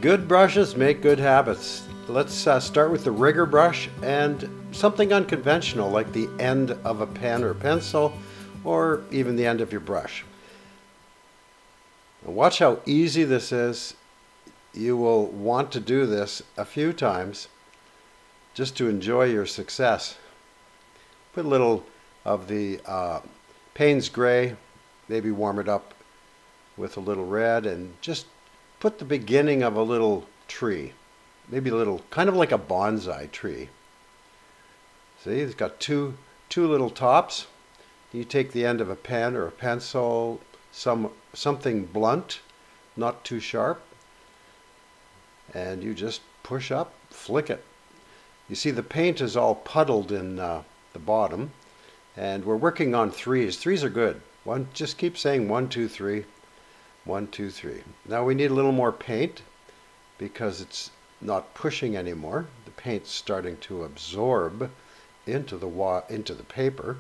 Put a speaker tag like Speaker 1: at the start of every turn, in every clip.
Speaker 1: Good brushes make good habits. Let's start with the rigger brush and something unconventional like the end of a pen or pencil or even the end of your brush. Now watch how easy this is. You will want to do this a few times just to enjoy your success. Put a little of the Payne's Gray, maybe warm it up with a little red, and just put the beginning of a little tree, maybe a little, kind of like a bonsai tree. See, it's got two little tops. You take the end of a pen or a pencil, something blunt, not too sharp, and you just push up, flick it. You see the paint is all puddled in the bottom, and we're working on threes. Threes are good. Just keep saying 1, 2, 3. 1, 2, 3. Now we need a little more paint because it's not pushing anymore. The paint's starting to absorb into the paper.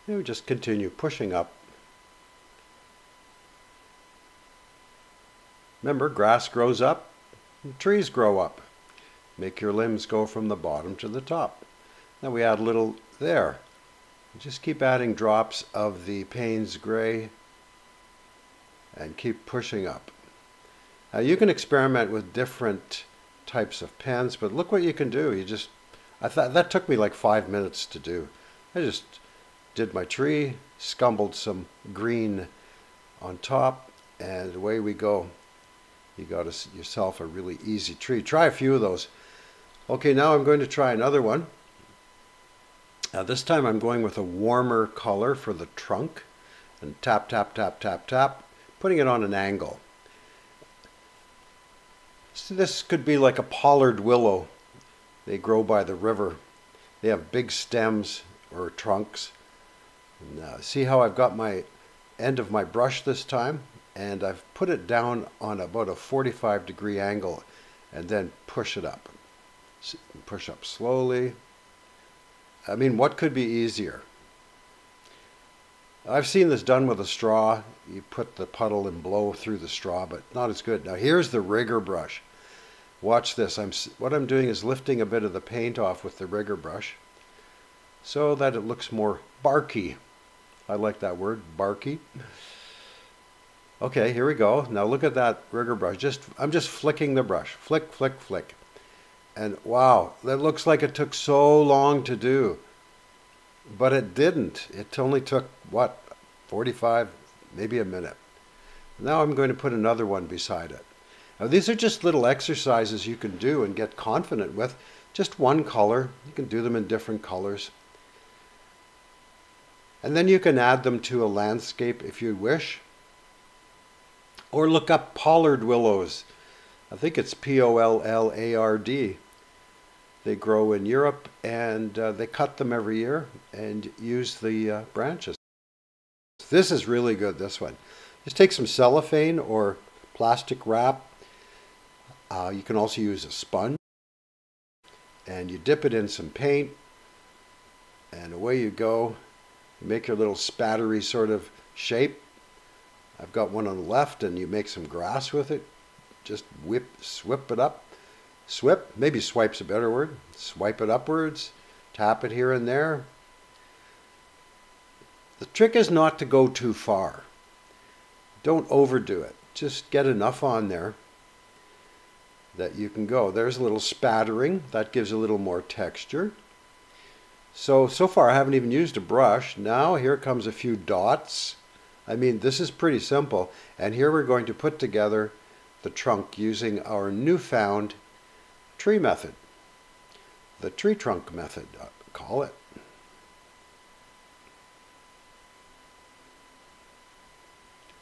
Speaker 1: And we just continue pushing up. Remember, grass grows up, and trees grow up. Make your limbs go from the bottom to the top. Now we add a little there. Just keep adding drops of the Payne's Gray and keep pushing up. Now you can experiment with different types of pens, but look what you can do. I thought that took me like 5 minutes to do. I just did my tree, scumbled some green on top, and away we go. You got yourself a really easy tree. Try a few of those. Okay, now I'm going to try another one. This time I'm going with a warmer color for the trunk, and tap, tap, tap, tap, tap, putting it on an angle. So this could be like a pollard willow. They grow by the river. They have big stems or trunks. And, see how I've got my end of my brush this time, and I've put it down on about a 45-degree angle and then push it up. Push up slowly. I mean, what could be easier? I've seen this done with a straw. You put the puddle and blow through the straw, but not as good. Now here's the rigger brush. Watch this. What I'm doing is lifting a bit of the paint off with the rigger brush so that it looks more barky. I like that word, barky. Okay, here we go. Now look at that rigger brush. I'm just flicking the brush. Flick, flick, flick. And wow, that looks like it took so long to do. But it didn't. It only took, what, 45, maybe a minute. Now I'm going to put another one beside it. Now these are just little exercises you can do and get confident with. Just one color. You can do them in different colors. And then you can add them to a landscape if you wish. Or look up pollard willows. I think it's Pollard. They grow in Europe, and they cut them every year and use the branches. This is really good, this one. Just take some cellophane or plastic wrap. You can also use a sponge. And you dip it in some paint, and away you go. You make your little spattery sort of shape. I've got one on the left, and you make some grass with it. Just swipe it up. Swip, maybe swipe's a better word. Swipe it upwards, tap it here and there. The trick is not to go too far. Don't overdo it. Just get enough on there that you can go. There's a little spattering. That gives a little more texture. So far I haven't even used a brush. Now here comes a few dots. I mean, this is pretty simple. And here we're going to put together the trunk using our newfound tree method. The tree trunk method, call it.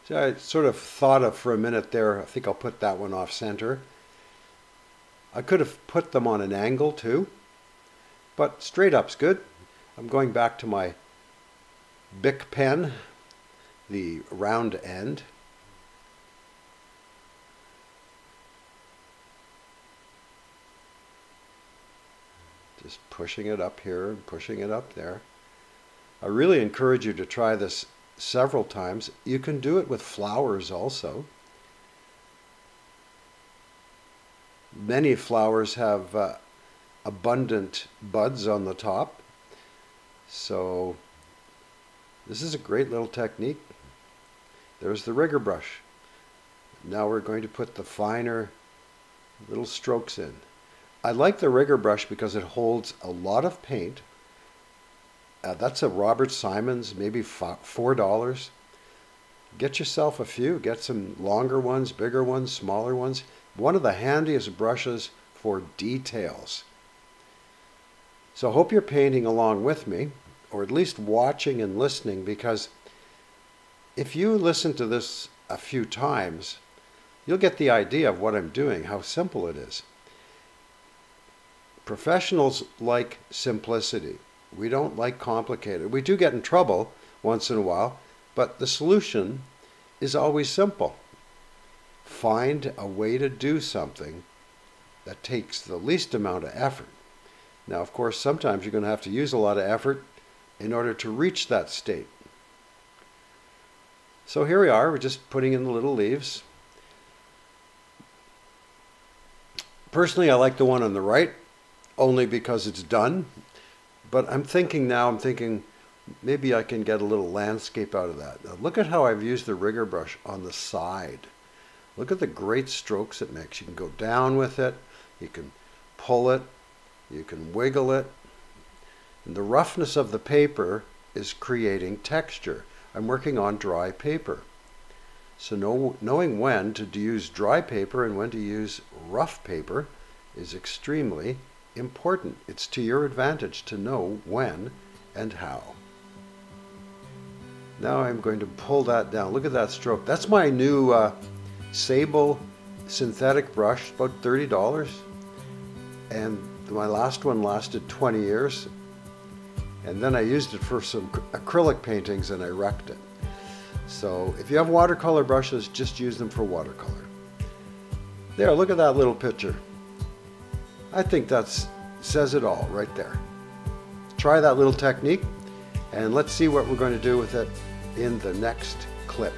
Speaker 1: So I sort of thought of for a minute there, I think I'll put that one off center. I could have put them on an angle too, but straight up's good. I'm going back to my Bic pen, the round end. Just pushing it up here and pushing it up there. I really encourage you to try this several times. You can do it with flowers also. Many flowers have abundant buds on the top. So this is a great little technique. There's the rigger brush. Now we're going to put the finer little strokes in. I like the rigger brush because it holds a lot of paint. That's a Robert Simon's, maybe $4. Get yourself a few. Get some longer ones, bigger ones, smaller ones. One of the handiest brushes for details. So I hope you're painting along with me, or at least watching and listening, because if you listen to this a few times, you'll get the idea of what I'm doing, how simple it is. Professionals like simplicity. We don't like complicated. We do get in trouble once in a while, but the solution is always simple. Find a way to do something that takes the least amount of effort. Now, of course, sometimes you're going to have to use a lot of effort in order to reach that state. So here we are, we're just putting in the little leaves. Personally, I like the one on the right, only because it's done. But I'm thinking maybe I can get a little landscape out of that. Now look at how I've used the rigger brush on the side. Look at the great strokes it makes. You can go down with it, you can pull it, you can wiggle it. And the roughness of the paper is creating texture. I'm working on dry paper. So knowing when to use dry paper and when to use rough paper is extremely important. It's to your advantage to know when and how. Now I'm going to pull that down. Look at that stroke. That's my new Sable synthetic brush, about $30. And my last one lasted 20 years. And then I used it for some acrylic paintings and I wrecked it. So if you have watercolor brushes, just use them for watercolor. There, look at that little picture. I think that says it all right there. Try that little technique and let's see what we're going to do with it in the next clip.